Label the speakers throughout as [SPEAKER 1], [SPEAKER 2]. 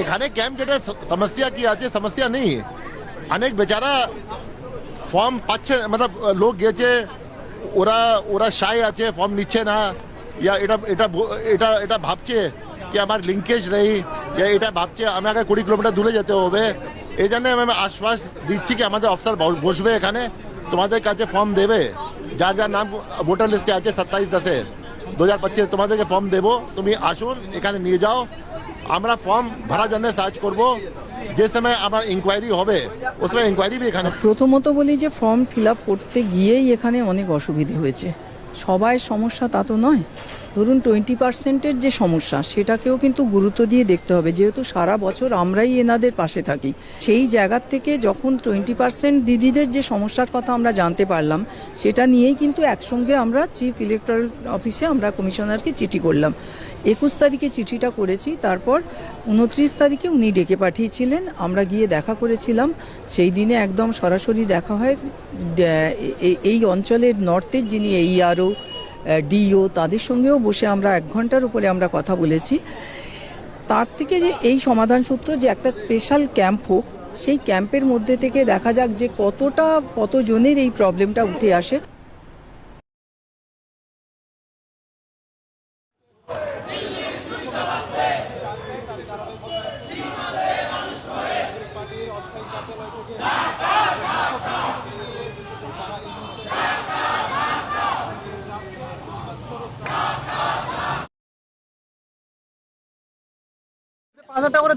[SPEAKER 1] এখানে ক্যাম্প যেটা সমস্যা কি আছে, সমস্যা নেই। অনেক বেচারা ফর্ম পাচ্ছে, মতলব লোক গেছে, ওরা ওরা শাই আছে, ফর্ম নিচ্ছে না, ইয়া এটা এটা এটা এটা ভাবছে কি আমার লিঙ্কেজ নেই, ইয়া এটা ভাবছে আমাকে 20 কিলোমিটার দূরে যেতে হবে। এই জন্য আমি আশ্বাস দিচ্ছি কি আমাদের অফিসার বসবে এখানে, তোমাদের কাছে ফর্ম দেবে, যা যা নাম ভোটার লিস্টে আছে 27/10/2025 তোমাদেরকে ফর্ম দেবো, তুমি আসুন এখানে নিয়ে যাও, আমরা ফর্ম ভরার জন্য সার্চ করব। যে সময় আমার ইনকোয়ারি হবে ওই সময় ইনকোয়ারি भी এখানে।
[SPEAKER 2] প্রথমত বলি যে ফর্ম ফিল আপ করতে গিয়েই এখানে অনেক অসুবিধে হয়েছে। সবাই সমস্যা তা তো নয়, ধরুন 20%-এর যে সমস্যা সেটাকেও কিন্তু গুরুত্ব দিয়ে দেখতে হবে, যেহেতু সারা বছর আমরাই এনাদের পাশে থাকি। সেই জায়গার থেকে যখন 20% দিদিদের যে সমস্যার কথা আমরা জানতে পারলাম, সেটা নিয়েই কিন্তু একসঙ্গে আমরা চিফ ইলেকটরাল অফিসে আমরা কমিশনারকে চিঠি করলাম। 21 তারিখে চিঠিটা করেছি, তারপর 29 তারিখে উনি ডেকে পাঠিয়েছিলেন, আমরা গিয়ে দেখা করেছিলাম। সেই দিনে একদম সরাসরি দেখা হয় এই অঞ্চলের নর্থের যিনি AERO ডিও তাদের সঙ্গেও বসে আমরা 1 ঘন্টার উপরে আমরা কথা বলেছি। তার থেকে যে এই সমাধান সূত্র যে একটা স্পেশাল ক্যাম্প হোক, সেই ক্যাম্পের মধ্যে থেকে দেখা যাক যে কতজনের এই প্রবলেমটা উঠে আসে।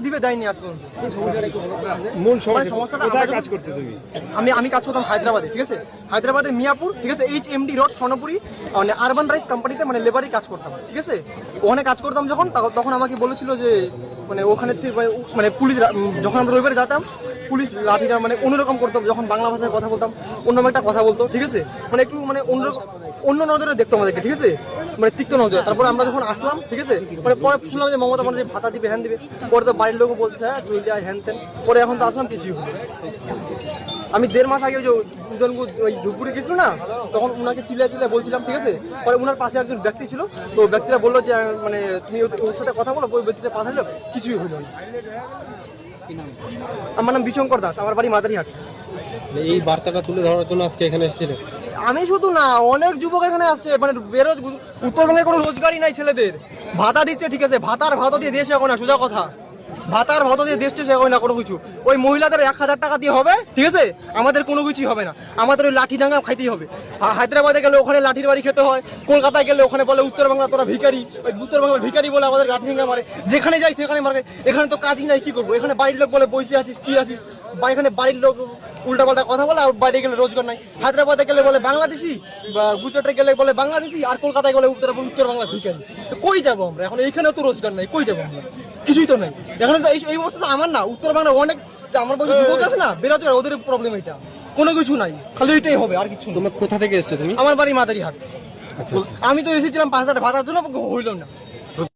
[SPEAKER 3] দিবে দেয়নি আজ পর্যন্ত।
[SPEAKER 4] মূল সমস্যাটা কোথায় কাজ করতে তুমি?
[SPEAKER 3] আমি কাজ করতাম হায়দ্রাবাদে, ঠিক আছে, হায়দ্রাবাদে মিয়াপুর, ঠিক আছে, HMD রোড স্বর্ণপুরি, মানে আরবান রাইস কোম্পানিতে, মানে লেবারি কাজ করতাম, ঠিক আছে। ওখানে কাজ করতাম যখন, তখন আমাকে বলেছিল যে মানে ওখানে থেকে মানে পুলিশ, যখন আমরা রবিবারে যেতাম পুলিশ লাঠিটা মানে অন্যরকম করতাম, যখন বাংলা ভাষায় কথা বলতাম অন্যরকম একটা কথা বলতো, ঠিক আছে, মানে একটু মানে অন্য নজরে দেখতো আমাদেরকে, ঠিক আছে, মানে তিক্ত নজরে। তারপরে আমরা যখন আসলাম, ঠিক আছে, মানে পরে শুনলাম যে মমতা ব্যানার্জি ভাতা দিবে, হ্যান দিবে, পরে তো বাড়ির লোকও বলছে হ্যাঁ চলে যায় হ্যান তেন, পরে এখন তো আসলাম কিছুই হলো। আমি 1.5 মাস আগে যে ওই ধূপগুড়ি গেছিল না, তখন ওনাকে চিল্লা বলছিলাম, ঠিক আছে, পরে ওনার পাশে একজন ব্যক্তি ছিল, তো ব্যক্তিরা বললো যে মানে তুমি ওর সাথে কথা বলো, ওই ব্যক্তিটা পাঠালো, কিছুই হলো না। আমার নাম বিশঙ্কর দাস, আমার বাড়ি মাদারিহাট।
[SPEAKER 4] এই বার্তাটা তুলে ধরার জন্য আজকে এখানে এসেছিলেন?
[SPEAKER 3] আমি শুধু না, অনেক যুবক এখানে আসছে, মানে উত্তরবঙ্গে কোনো রোজগারই নাই ছেলেদের, ভাতা দিচ্ছে, ঠিক আছে, ভাতা দিয়ে দেশ এখন না, সোজা কথা, ভাতার ভাতা দিয়ে দেশটা শেখ হয় না কোনো কিছু। ওই মহিলাদের 1000 টাকা দিয়ে হবে, ঠিক আছে, আমাদের কোনো কিছুই হবে না, আমাদের ওই লাঠি ডাঙ্গা খাইতেই হবে। হায়দ্রাবাদে গেলে ওখানে লাঠির বাড়ি খেতে হয়, কলকাতায় গেলে ওখানে বলে উত্তর বাংলা তোরা ভিখারি, ওই উত্তর বাংলা ভিখারি বলে আমাদের লাঠি ডাঙ্গা মারে, যেখানে যাই সেখানে মারে। এখানে তো কাজই নাই, কি করবো? এখানে বাড়ির লোক বলে বসে আছিস, কি আছিস, বা এখানে বাড়ির লোক উল্টাপাল্টা কথা বলে, আর বাইরে গেলে রোজগার নাই। হায়দ্রাবাদে গেলে বলে বাংলাদেশি, বা গুজরাটে গেলে বলে বাংলাদেশি, আর কলকাতায় গেলে উত্তর বাংলা ভিখারি। কই যাবো আমরা এখন? এইখানেও তো রোজগার নাই, কই যাবো আমরা? কিছুই তো নাই এখানে। তো এই অবস্থা আমার না, উত্তর বাংলা অনেক যে আমার বয়সী যুবক আছে না, বেরোজগার, ওদের প্রবলেম এটা, কোনো কিছু নাই, খালি এটাই হবে, আর কিছু।
[SPEAKER 4] তোমরা কোথা থেকে এসছো তুমি?
[SPEAKER 3] আমার বাড়ি মাদারিহাট। আমি তো এসেছিলাম 5,000 ভাতার জন্য, হইল না।